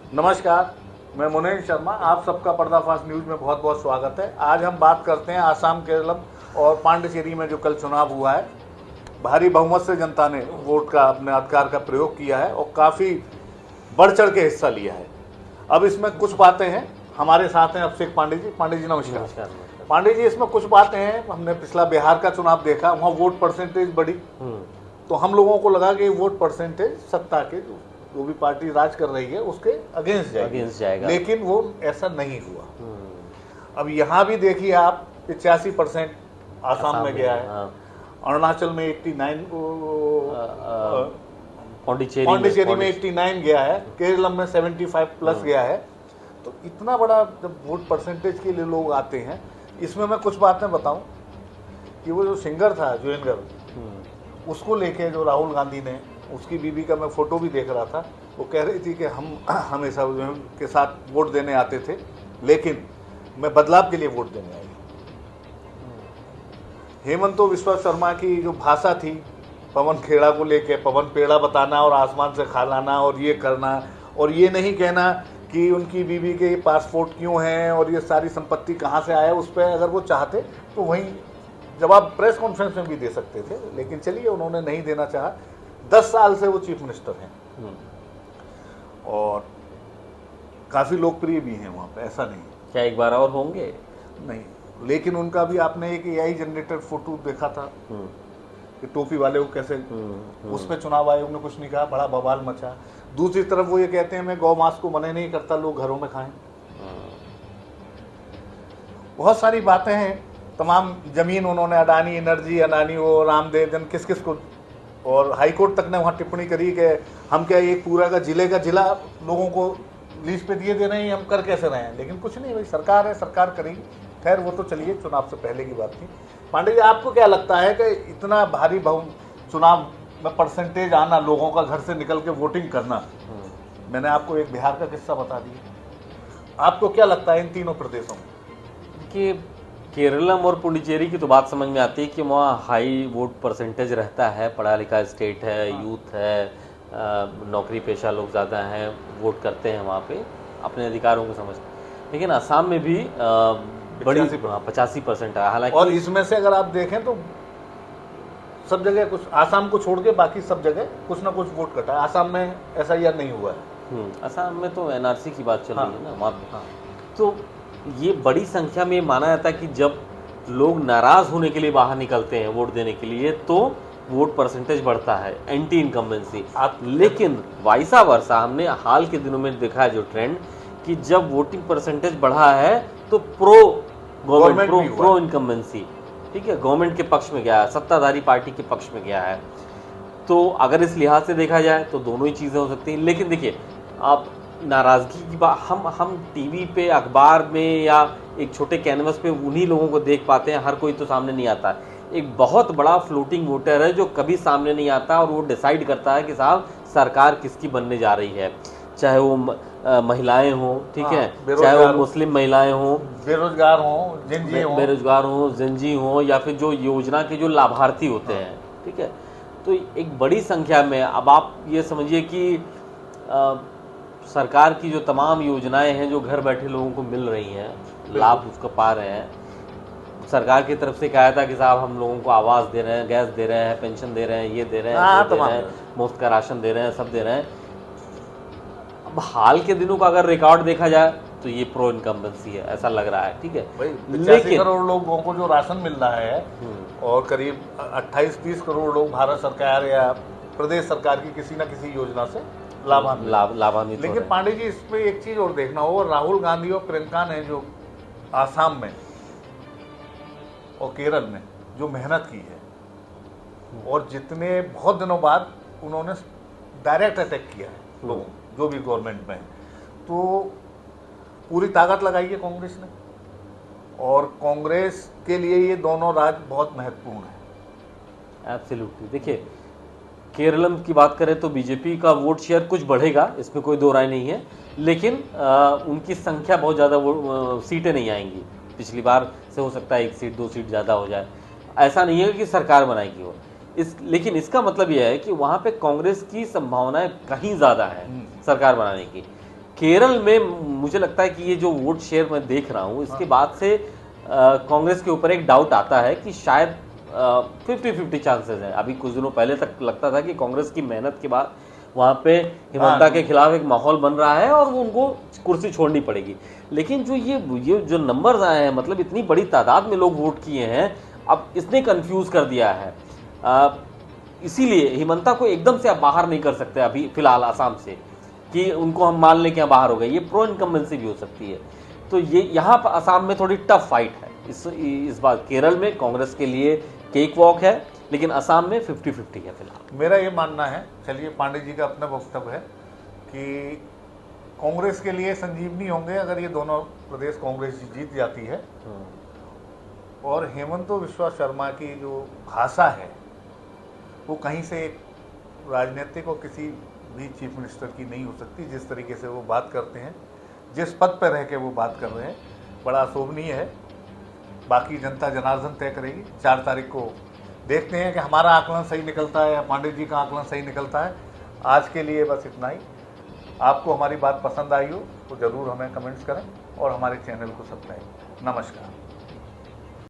नमस्कार, मैं मुनीर शर्मा। आप सबका पर्दाफाश न्यूज़ में बहुत बहुत स्वागत है। आज हम बात करते हैं आसाम, केरलम और पांडिचेरी में जो कल चुनाव हुआ है। भारी बहुमत से जनता ने वोट का, अपने अधिकार का प्रयोग किया है और काफ़ी बढ़ चढ़ के हिस्सा लिया है। अब इसमें कुछ बातें हैं, हमारे साथ हैं अभिषेक पांडे जी। पांडे जी नमस्कार। पांडे जी, इसमें कुछ बातें हैं, हमने पिछला बिहार का चुनाव देखा, वहाँ वोट परसेंटेज बढ़ी, तो हम लोगों को लगा कि वोट परसेंटेज सत्ता के जो भी पार्टी राज कर रही है उसके अगेंस्ट जाएगा, लेकिन वो ऐसा नहीं हुआ। अब यहाँ भी देखिए आप, 85% आसाम में गया है, अरुणाचल में 89, पांडिचेरी में 89 गया है, केरलम में 75 प्लस गया है। तो इतना बड़ा जब वोट परसेंटेज के लिए लोग आते हैं, इसमें मैं कुछ बातें बताऊं कि वो जो सिंगर था जोगिंदर, उसको लेके जो राहुल गांधी ने, उसकी बीबी का मैं फोटो भी देख रहा था, वो कह रही थी कि हम हमेशा के साथ वोट देने आते थे, लेकिन मैं बदलाव के लिए वोट देने आई। हेमंत बिस्वा शर्मा की जो भाषा थी पवन खेड़ा को लेके, पवन पेड़ा बताना और आसमान से खा लाना और ये करना, और ये नहीं कहना कि उनकी बीबी के पासपोर्ट क्यों हैं और ये सारी संपत्ति कहाँ से आया, उस पर अगर वो चाहते तो वहीं जवाब प्रेस कॉन्फ्रेंस में भी दे सकते थे, लेकिन चलिए उन्होंने नहीं देना चाहा। 10 साल से वो चीफ मिनिस्टर हैं और काफ़ी लोकप्रिय भी हैं वहाँ पे, ऐसा नहीं है। क्या एक बार और होंगे? नहीं, लेकिन उनका भी आपने एक AI जनरेटेड फोटो देखा था कि टोपी वाले को कैसे, उस पर चुनाव आयोग ने कुछ नहीं कहा, बड़ा बवाल मचा। दूसरी तरफ वो ये कहते हैं मैं गौ मांस को मना नहीं करता, लोग घरों में खाएं। बहुत सारी बातें हैं, तमाम जमीन उन्होंने अडानी एनर्जी, अडानी वो रामदेव जन किस किस को, और हाईकोर्ट तक ने वहाँ टिप्पणी करी कि हम क्या एक पूरा का जिला लोगों को लीज पे दिए दे रहे हैं, हम कर कैसे रहे हैं। लेकिन कुछ नहीं भाई, सरकार है, सरकार करेगी। खैर वो तो चलिए चुनाव से पहले की बात थी। पांडे जी, आपको क्या लगता है कि इतना भारी चुनाव में परसेंटेज आना, लोगों का घर से निकल के वोटिंग करना, मैंने आपको एक बिहार का किस्सा बता दिया, आपको क्या लगता है इन तीनों प्रदेशों में? कि केरलम और पुडुचेरी की तो बात समझ में आती है कि वहाँ हाई वोट परसेंटेज रहता है, पढ़ा लिखा स्टेट है, यूथ है, नौकरी पेशा लोग ज़्यादा हैं, वोट करते हैं वहाँ पे अपने अधिकारों को समझ। लेकिन असम में भी बड़ी 85% है, हालांकि। और इसमें से अगर आप देखें तो सब जगह, कुछ आसाम को छोड़ के बाकी सब जगह कुछ ना कुछ वोट कटा है। आसाम में SIR नहीं हुआ है। असम में तो NRC की बात चल रही है ना वहाँ पे। तो ये बड़ी संख्या में माना जाता है कि जब लोग नाराज होने के लिए बाहर निकलते हैं वोट देने के लिए, तो वोट परसेंटेज बढ़ता है, एंटी इनकम्बेंसी। लेकिन वाइसा वर्सा हमने हाल के दिनों में देखा है जो ट्रेंड, कि जब वोटिंग परसेंटेज बढ़ा है तो प्रो गवर्नमेंट, प्रो इनकम्बेंसी, ठीक है, गवर्नमेंट के पक्ष में गया है, सत्ताधारी पार्टी के पक्ष में गया है। तो अगर इस लिहाज से देखा जाए तो दोनों ही चीज़ें हो सकती हैं। लेकिन देखिए, आप नाराज़गी की बात हम टीवी पे, अखबार में या एक छोटे कैनवस पे उन्हीं लोगों को देख पाते हैं, हर कोई तो सामने नहीं आता। एक बहुत बड़ा फ्लोटिंग वोटर है जो कभी सामने नहीं आता और वो डिसाइड करता है कि साहब सरकार किसकी बनने जा रही है, चाहे वो महिलाएं हों, ठीक है, चाहे वो मुस्लिम महिलाएं हों, बेरोजगार हों, जिंजी हों, या फिर जो योजना के जो लाभार्थी होते हैं, ठीक है। तो एक बड़ी संख्या में, अब आप ये समझिए कि सरकार की जो तमाम योजनाएं हैं जो घर बैठे लोगों को मिल रही हैं, लाभ उसको पा रहे हैं। सरकार की तरफ से कहा था कि साहब हम लोगों को आवास दे रहे हैं, गैस दे रहे हैं, पेंशन दे रहे हैं, ये दे रहे हैं, मुफ्त का राशन दे रहे हैं, सब दे रहे हैं। अब हाल के दिनों का अगर रिकॉर्ड देखा जाए तो ये प्रो इनकम्बेंसी है, ऐसा लग रहा है, ठीक है। लेकिन करोड़ लोगों को जो राशन मिल रहा है और करीब 28-30 करोड़ लोग भारत सरकार या प्रदेश सरकार की किसी न किसी योजना से लाभान्वित। लेकिन पांडे जी, इस पे एक चीज और देखना हो, राहुल गांधी और प्रियंका ने जो आसाम में और केरल में जो मेहनत की है, और जितने बहुत दिनों बाद उन्होंने डायरेक्ट अटैक किया है लोगों, जो भी गवर्नमेंट में है, तो पूरी ताकत लगाई है कांग्रेस ने, और कांग्रेस के लिए ये दोनों राज्य बहुत महत्वपूर्ण है। एब्सोल्युटली। देखिए, केरलम की बात करें तो बीजेपी का वोट शेयर कुछ बढ़ेगा, इसमें कोई दो राय नहीं है, लेकिन उनकी संख्या बहुत ज़्यादा सीटें नहीं आएंगी। पिछली बार से हो सकता है 1 सीट 2 सीट ज़्यादा हो जाए, ऐसा नहीं है कि सरकार बनाएगी वो। लेकिन इसका मतलब यह है कि वहाँ पे कांग्रेस की संभावनाएं कहीं ज़्यादा है सरकार बनाने की। केरल में मुझे लगता है कि ये जो वोट शेयर मैं देख रहा हूँ इसके बाद से कांग्रेस के ऊपर एक डाउट आता है कि शायद 50-50 चांसेस हैं। अभी कुछ दिनों पहले तक लगता था कि कांग्रेस की मेहनत के बाद वहाँ पे हिमंता के खिलाफ एक माहौल बन रहा है और वो उनको कुर्सी छोड़नी पड़ेगी। लेकिन जो ये जो नंबर्स आए हैं, मतलब इतनी बड़ी तादाद में लोग वोट किए हैं, अब इसने कंफ्यूज कर दिया है। इसीलिए हिमंता को एकदम से आप बाहर नहीं कर सकते अभी फिलहाल आसाम से कि उनको हम मान लें कि बाहर हो गए। ये प्रो इनकम्बेंसी भी हो सकती है। तो ये यहाँ पर आसाम में थोड़ी टफ फाइट है इस बार। केरल में कांग्रेस के लिए केक वॉक है, लेकिन असम में 50-50 है फिलहाल। मेरा ये मानना है, चलिए पांडे जी का अपना वक्तव्य है कि कांग्रेस के लिए संजीवनी होंगे अगर ये दोनों प्रदेश कांग्रेस जीत जाती है। और हेमंत बिस्वा शर्मा की जो भाषा है वो कहीं से एक राजनीतिक और किसी भी चीफ मिनिस्टर की नहीं हो सकती। जिस तरीके से वो बात करते हैं, जिस पद पर रह के वो बात कर रहे हैं, बड़ा अशोभनीय है। बाकी जनता जनार्दन तय करेगी। 4 तारीख को देखते हैं कि हमारा आकलन सही निकलता है या पांडे जी का आकलन सही निकलता है। आज के लिए बस इतना ही। आपको हमारी बात पसंद आई हो तो ज़रूर हमें कमेंट्स करें और हमारे चैनल को सब्सक्राइब। नमस्कार।